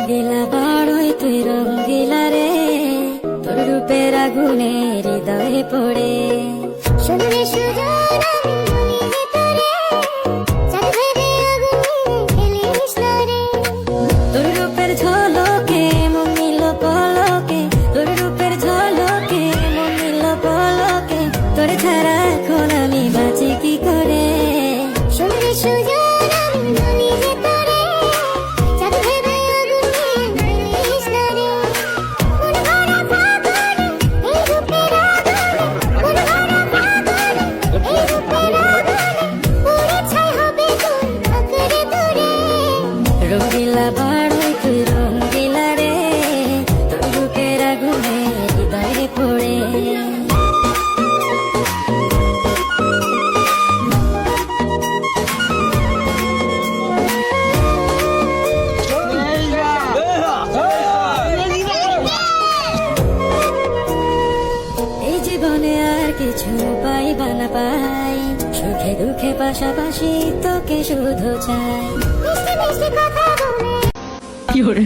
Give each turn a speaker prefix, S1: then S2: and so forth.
S1: রঙ্গিলা বড়ই তুই রঙ্গিলা রে, তোর রূপের আগুনে হৃদয়ে পড়ে।
S2: শুনলে সুজন আমি বলি যে তোরে, চাঁদ ভেবে আগুনে খেলিস না রে।
S1: তোর রূপের ঝলকে মন নিল পলকে, তোর রূপের ঝলকে মন নিল পলকে, তোর ছাড়া এখন আমি বাঁচি কি করে।
S2: শুনলে সুজন আমি বলি যে তোরে, চাঁদ ভেবে আগুনে খেলিস না রে। মন ভরা ফাগুনে এই রূপের আগুনে, মন ভরা ফাগুনে এই রূপের আগুনে, পুরে ছাই হবে তোর আঁকড়ে ধরে।
S1: রঙ্গিলা বড়ই তুই রঙ্গিলা রে, তোর রূপের আগুনে হৃদয়ে পড়ে। এই জীবনে আর কিছু পাইবা না পাই, সুখে দুঃখে পাশাপাশি তোকে শুধু চাই।
S2: মিষ্টি মিষ্টি কথা বলে